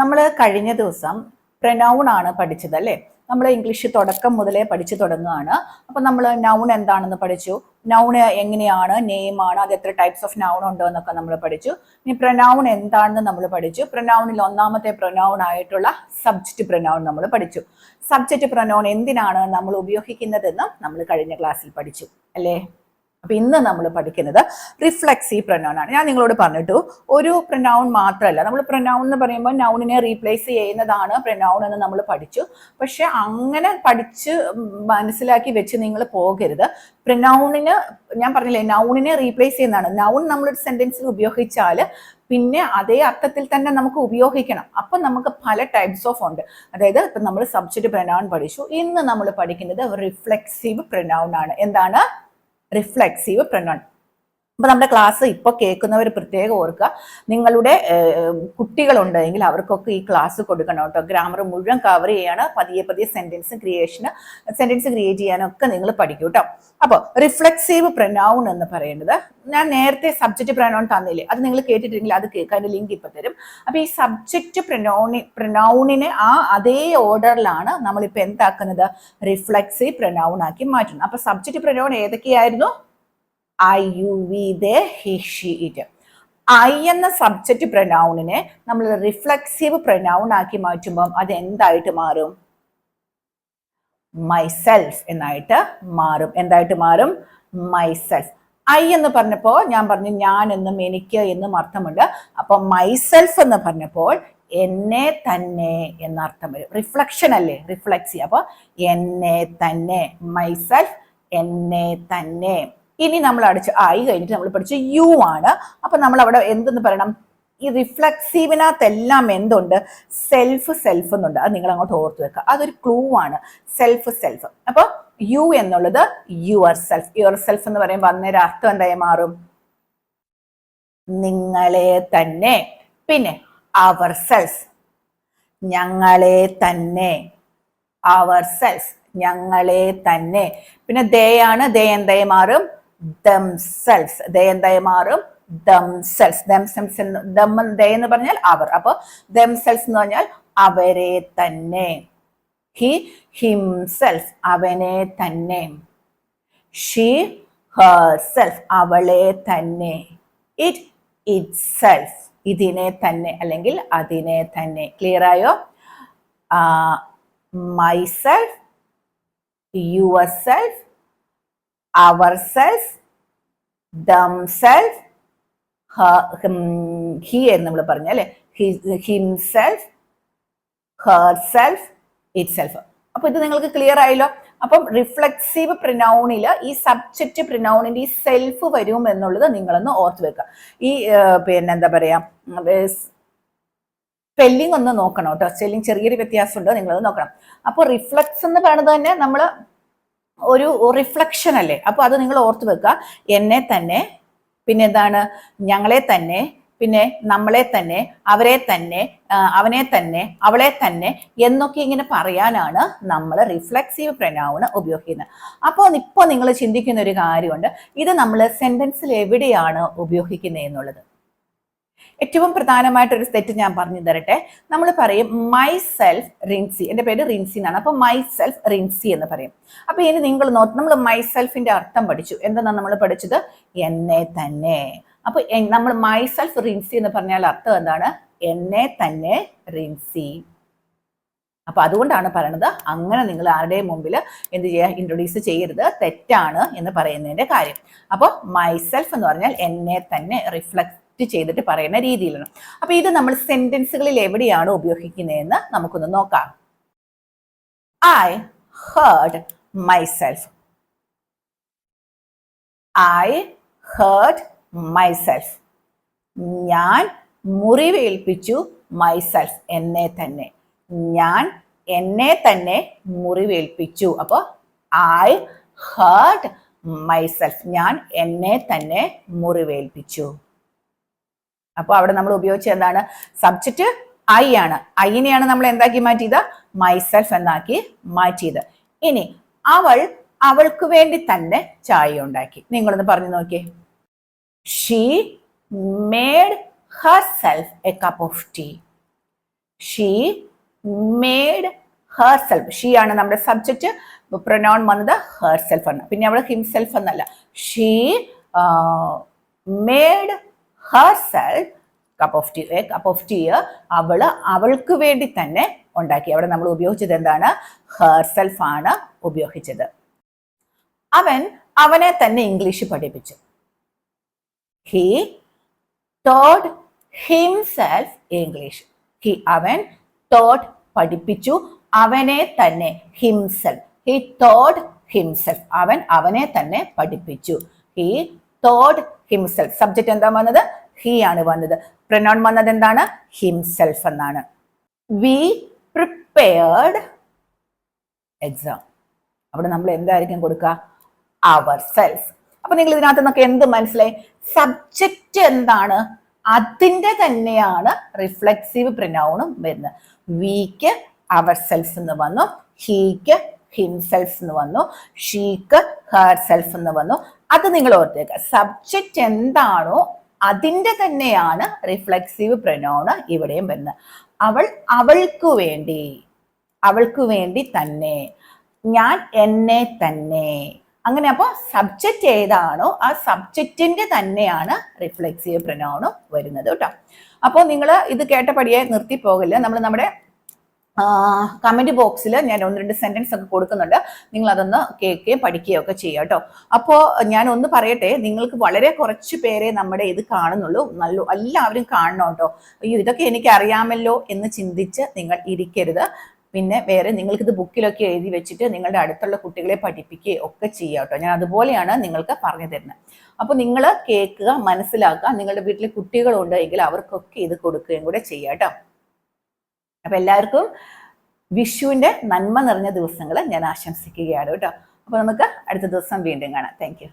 നമ്മൾ കഴിഞ്ഞ ദിവസം പ്രനൗൺ ആണ് പഠിച്ചത് അല്ലേ? നമ്മൾ ഇംഗ്ലീഷ് തുടക്കം മുതലേ പഠിച്ചു തുടങ്ങുകയാണ്. അപ്പൊ നമ്മൾ നൗൺ എന്താണെന്ന് പഠിച്ചു, നൗൺ എങ്ങനെയാണ്, നെയിം ആണ്, അത് എത്ര ടൈപ്സ് ഓഫ് നൗൺ ഉണ്ടോ എന്നൊക്കെ നമ്മൾ പഠിച്ചു. ഇനി പ്രനൗൺ എന്താണെന്ന് നമ്മൾ പഠിച്ചു. പ്രനൗണിൽ ഒന്നാമത്തെ പ്രനൗൺ ആയിട്ടുള്ള സബ്ജക്റ്റ് പ്രനൗൺ നമ്മൾ പഠിച്ചു. സബ്ജക്റ്റ് പ്രനൗൺ എന്തിനാണ് നമ്മൾ ഉപയോഗിക്കുന്നതെന്ന് നമ്മൾ കഴിഞ്ഞ ക്ലാസ്സിൽ പഠിച്ചു അല്ലേ? അപ്പൊ ഇന്ന് നമ്മൾ പഠിക്കുന്നത് റിഫ്ലെക്സീവ് പ്രനൗൺ ആണ്. ഞാൻ നിങ്ങളോട് പറഞ്ഞിട്ടു, ഒരു പ്രനൗൺ മാത്രമല്ല, നമ്മൾ പ്രനൗൺ എന്ന് പറയുമ്പോൾ നൗണിനെ റീപ്ലേസ് ചെയ്യുന്നതാണ് പ്രനൗൺ എന്ന് നമ്മൾ പഠിച്ചു. പക്ഷെ അങ്ങനെ പഠിച്ച് മനസ്സിലാക്കി വെച്ച് നിങ്ങൾ പോകരുത്. പ്രനൗണിന് ഞാൻ പറഞ്ഞില്ലേ, നൗണിനെ റീപ്ലേസ് ചെയ്യുന്നതാണ്. നൗൺ നമ്മളൊരു സെന്റൻസിൽ ഉപയോഗിച്ചാൽ പിന്നെ അതേ അർത്ഥത്തിൽ തന്നെ നമുക്ക് ഉപയോഗിക്കണം. അപ്പൊ നമുക്ക് പല ടൈപ്സ് ഓഫ് ഉണ്ട്. അതായത് ഇപ്പൊ നമ്മൾ സബ്ജക്റ്റ് പ്രനൗൺ പഠിച്ചു. ഇന്ന് നമ്മൾ പഠിക്കുന്നത് റിഫ്ലെക്സീവ് പ്രനൗൺ ആണ്. എന്താണ്? Reflexive pronoun. അപ്പൊ നമ്മുടെ ക്ലാസ് ഇപ്പൊ കേൾക്കുന്നവർ പ്രത്യേകം ഓർക്കുക, നിങ്ങളുടെ കുട്ടികളുണ്ടെങ്കിൽ അവർക്കൊക്കെ ഈ ക്ലാസ് കൊടുക്കണം കേട്ടോ. ഗ്രാമർ മുഴുവൻ കവർ ചെയ്യാണ്. പതിയെ പതിയെ സെന്റൻസ് ക്രിയേറ്റ് ചെയ്യാനൊക്കെ നിങ്ങൾ പഠിക്കും കേട്ടോ. അപ്പോൾ റിഫ്ലെക്സീവ് പ്രനൗൺ എന്ന് പറയുന്നത്, ഞാൻ നേരത്തെ സബ്ജക്റ്റ് പ്രനൗൺ തന്നില്ലേ, അത് നിങ്ങൾ കേട്ടിട്ടില്ലെങ്കിൽ അത് കേൾക്കാൻ അതിന്റെ ലിങ്ക് ഇപ്പൊ തരും. അപ്പൊ ഈ സബ്ജക്റ്റ് പ്രനൗണിനെ അതേ ഓർഡറിലാണ് നമ്മളിപ്പോ എന്താക്കുന്നത്, റിഫ്ലെക്സീവ് പ്രനൗൺ ആക്കി മാറ്റുന്നത്. അപ്പൊ സബ്ജക്റ്റ് പ്രനൗൺ ഏതൊക്കെയായിരുന്നു? I, you, we, they, he, she, it. I എന്ന സബ്ജക്റ്റ് പ്രനൗണിനെ നമ്മൾ റിഫ്ലെക്സീവ് പ്രനൗൺ ആക്കി മാറ്റുമ്പോൾ അത് എന്തായിട്ട് മാറും? മൈസെൽഫ് എന്നായിട്ട് മാറും. എന്തായിട്ട് മാറും? മൈസെൽഫ്. ഐ എന്ന് പറഞ്ഞപ്പോൾ ഞാൻ പറഞ്ഞു ഞാൻ എന്നും എനിക്ക് എന്നും അർത്ഥമുണ്ട്. അപ്പൊ മൈസെൽഫ് എന്ന് പറഞ്ഞപ്പോൾ എന്നെ തന്നെ എന്നർത്ഥം വരും. റിഫ്ലക്ഷൻ അല്ലേ, റിഫ്ലെക്സീവ്. അപ്പൊ എന്നെ തന്നെ, മൈസെൽഫ്, എന്നെ തന്നെ. ഇനി നമ്മൾ ആയി കഴിഞ്ഞിട്ട് നമ്മൾ പഠിച്ച യു ആണ്. അപ്പൊ നമ്മൾ അവിടെ എന്തെന്ന് പറയണം? ഈ റിഫ്ലെക്സീവിനകത്തെല്ലാം എന്തുണ്ട്? സെൽഫ് എന്നുണ്ട്. അത് നിങ്ങൾ അങ്ങോട്ട് ഓർത്ത് വെക്കുക. അതൊരു ക്ലൂ ആണ്. സെൽഫ്. അപ്പൊ യു എന്നുള്ളത് യുവർ സെൽഫ് എന്ന് പറയുമ്പോൾ അന്നേരം അർത്ഥം എന്തായി മാറും? നിങ്ങളെ തന്നെ. പിന്നെ അവർ സെൽഫ്, ഞങ്ങളെ തന്നെ. അവർ സെൽഫ്, ഞങ്ങളെ തന്നെ. പിന്നെ ദേ ആണ്. ദേ എന്തായി മാറും? themselves. ദേ എന്തായി മാറും? themselves. ദേ എന്ന് പറഞ്ഞാൽ അവർ. അപ്പൊ themselves എന്ന് പറഞ്ഞാൽ അവരെ തന്നെ. he, himself, അവനെ തന്നെ. she, herself, അവളെ തന്നെ. it, itself, ഇതിനെ തന്നെ അല്ലെങ്കിൽ അതിനെ തന്നെ. ക്ലിയർ ആയോ? myself, yourself, ourselves, themselves, he എന്ന് നമ്മൾ പറഞ്ഞല്ലേ, himself, herself, itself. അപ്പൊ ഇത് നിങ്ങൾക്ക് ക്ലിയർ ആയല്ലോ. അപ്പം റിഫ്ലെക്സീവ് പ്രനൗണില് ഈ സബ്ജക്റ്റ് പ്രനൗണിന്റെ ഈ സെൽഫ് വരും എന്നുള്ളത് നിങ്ങളൊന്ന് ഓർത്ത് വെക്കുക. ഈ പിന്നെന്താ പറയാ, സ്പെല്ലിംഗ് ഒന്ന് നോക്കണം കേട്ടോ. സ്പെല്ലിംഗ് ചെറിയൊരു വ്യത്യാസമുണ്ട്, നിങ്ങളത് നോക്കണം. അപ്പൊ റിഫ്ലെക്സ് എന്ന് പറയുന്നത് തന്നെ നമ്മൾ ഒരു റിഫ്ലക്ഷൻ അല്ലേ. അപ്പൊ അത് നിങ്ങൾ ഓർത്ത് വെക്കുക. എന്നെ തന്നെ, പിന്നെ എന്താണ്? ഞങ്ങളെ തന്നെ, പിന്നെ നമ്മളെ തന്നെ, അവരെ തന്നെ, അവനെ തന്നെ, അവളെ തന്നെ എന്നൊക്കെ ഇങ്ങനെ പറയാനാണ് നമ്മൾ റിഫ്ലെക്സീവ് പ്രനൗൺ ഉപയോഗിക്കുന്നത്. അപ്പോൾ ഇപ്പോൾ നിങ്ങൾ ചിന്തിക്കുന്ന ഒരു കാര്യമുണ്ട്, ഇത് നമ്മൾ സെന്റൻസിൽ എവിടെയാണ് ഉപയോഗിക്കുന്നത് എന്നുള്ളത്. ഏറ്റവും പ്രധാനമായിട്ടൊരു തെറ്റ് ഞാൻ പറഞ്ഞു തരട്ടെ. നമ്മൾ പറയും മൈ സെൽഫ് റിൻസി, എൻ്റെ പേര് റിൻസി എന്നാണ്. അപ്പൊ മൈ സെൽഫ് റിൻസി എന്ന് പറയും. അപ്പൊ ഇനി നിങ്ങൾ നമ്മൾ മൈ സെൽഫിന്റെ അർത്ഥം പഠിച്ചു. എന്താണ് നമ്മൾ പഠിച്ചത്? എന്നെ തന്നെ. അപ്പൊ നമ്മൾ മൈ സെൽഫ് റിൻസി എന്ന് പറഞ്ഞാൽ അർത്ഥം എന്താണ്? എന്നെ തന്നെ റിൻസി. അപ്പൊ അതുകൊണ്ടാണ് പറയണത്, അങ്ങനെ നിങ്ങൾ ആരുടെയും മുമ്പിൽ എന്ത് ചെയ്യുക, ഇൻട്രൊഡ്യൂസ് ചെയ്യരുത്, തെറ്റാണ് എന്ന് പറയുന്നതിന്റെ കാര്യം. അപ്പൊ മൈ സെൽഫ് എന്ന് പറഞ്ഞാൽ എന്നെ തന്നെ റിഫ്ലക്ട് ചെയ്തിട്ട് പറയുന്ന രീതിയിലാണ്. അപ്പൊ ഇത് നമ്മൾ സെന്റൻസുകളിൽ എവിടെയാണ് ഉപയോഗിക്കുന്നതെന്ന് നമുക്കൊന്ന് നോക്കാം. I hurt myself. I hurt myself. ഞാൻ മുറിവേൽപ്പിച്ചു. myself, എന്നെ തന്നെ. ഞാൻ എന്നെ തന്നെ മുറിവേൽപ്പിച്ചു. അപ്പൊ I hurt myself. ഞാൻ എന്നെ തന്നെ മുറിവേൽപ്പിച്ചു. അപ്പൊ അവിടെ നമ്മൾ ഉപയോഗിച്ച എന്താണ്? സബ്ജക്റ്റ് ഐ ആണ്. ഐനെയാണ് നമ്മൾ എന്താക്കി മാറ്റിയത്? മൈസെൽഫ് എന്നാക്കി മാറ്റിയത്. ഇനി അവൾക്ക് വേണ്ടി തന്നെ ചായ ഉണ്ടാക്കി. നിങ്ങളൊന്ന് പറഞ്ഞു നോക്കിയേ. She made herself a cup of tea. She made herself. She ആണ് നമ്മുടെ സബ്ജക്റ്റ്, പ്രൊനൗൺ വന്നത് ഹെർസെൽഫ് ആണ്. പിന്നെ അവിടെ ഹിംസെൽഫ് എന്നല്ല. She made herself cup of tea. അവൾക്ക് വേണ്ടി തന്നെ ഉണ്ടാക്കി. അവിടെ നമ്മൾ ഉപയോഗിച്ചത് എന്താണ്? ഹെർസെൽഫ് ആണ് ഉപയോഗിച്ചത്. അവനെ തന്നെ ഇംഗ്ലീഷ് പഠിപ്പിച്ചു. He taught himself English. അവൻ ടോട്ട് പഠിപ്പിച്ചു അവനെ തന്നെ. ഹിംസെൽഫ്. He taught himself. അവനെ തന്നെ പഠിപ്പിച്ചു. He taught himself. സബ്ജക്റ്റ് എന്താ വന്നത്? ഹി ആണ് വന്നത്. പ്രൊനൗൺ വന്നത് എന്താണ്? ഹിംസെൽഫ് എന്നാണ്. We prepared exam. അവിടെ നമ്മൾ എന്തായിരിക്കും കൊടുക്കുക? Ourself. അപ്പൊ നിങ്ങൾ ഇതിനകത്ത് നിന്നൊക്കെ എന്ത് മനസ്സിലായി? സബ്ജക്റ്റ് എന്താണ്? അതിന്റെ തന്നെയാണ് റിഫ്ലെക്സീവ് പ്രൊനൗണും വരുന്നത്. വിക്ക് അവർ സെൽഫ് എന്ന് വന്നു, ഹീക്ക് ഹിംസെൽഫ് എന്ന് വന്നു, ഷീക്ക് ഹെർ സെൽഫ് എന്ന് വന്നു. അത് നിങ്ങൾ ഓർത്തേക്കുക. സബ്ജക്റ്റ് എന്താണോ അതിന്റെ തന്നെയാണ് റിഫ്ലെക്സീവ് പ്രൊനൗൺ ഇവിടെയും വരുന്നത്. അവൾക്ക് വേണ്ടി തന്നെ, ഞാൻ എന്നെ തന്നെ. അങ്ങനെ അപ്പോൾ സബ്ജക്റ്റ് ഏതാണോ ആ സബ്ജക്റ്റിന്റെ തന്നെയാണ് റിഫ്ലെക്സീവ് പ്രൊനൗണും വരുന്നത് കേട്ടോ. അപ്പോൾ നിങ്ങൾ ഇത് കേട്ടപടിയെ നിർത്തി പോകില്ല. നമ്മൾ നമ്മുടെ കമന്റ് ബോക്സിൽ ഞാൻ 1-2 സെന്റൻസ് ഒക്കെ കൊടുക്കുന്നുണ്ട്. നിങ്ങൾ അതൊന്ന് കേൾക്കുകയും പഠിക്കുകയും ഒക്കെ ചെയ്യുക കേട്ടോ. അപ്പോൾ ഞാൻ ഒന്ന് പറയട്ടെ, നിങ്ങൾക്ക് വളരെ കുറച്ച് പേരെ നമ്മുടെ ഇത് കാണുന്നുള്ളൂ. എല്ലാവരും കാണണം കേട്ടോ. അയ്യോ ഇതൊക്കെ എനിക്ക് അറിയാമല്ലോ എന്ന് ചിന്തിച്ച് നിങ്ങൾ ഇരിക്കരുത്. പിന്നെ വേറെ നിങ്ങൾക്കിത് ബുക്കിലൊക്കെ എഴുതി വെച്ചിട്ട് നിങ്ങളുടെ അടുത്തുള്ള കുട്ടികളെ പഠിപ്പിക്കുകയും ഒക്കെ ചെയ്യുക കേട്ടോ. ഞാൻ അതുപോലെയാണ് നിങ്ങൾക്ക് പറഞ്ഞു തരുന്നത്. അപ്പോൾ നിങ്ങൾ കേൾക്കുക, മനസ്സിലാക്കുക. നിങ്ങളുടെ വീട്ടിൽ കുട്ടികളുണ്ട് എങ്കിൽ അവർക്കൊക്കെ ഇത് കൊടുക്കുകയും കൂടെ ചെയ്യുക കേട്ടോ. അപ്പൊ എല്ലാവർക്കും വിഷുവിന്റെ നന്മ നിറഞ്ഞ ദിവസങ്ങൾ ഞാൻ ആശംസിക്കുകയാണ് കേട്ടോ. അപ്പൊ നമുക്ക് അടുത്ത ദിവസം വീണ്ടും കാണാം. Thank you.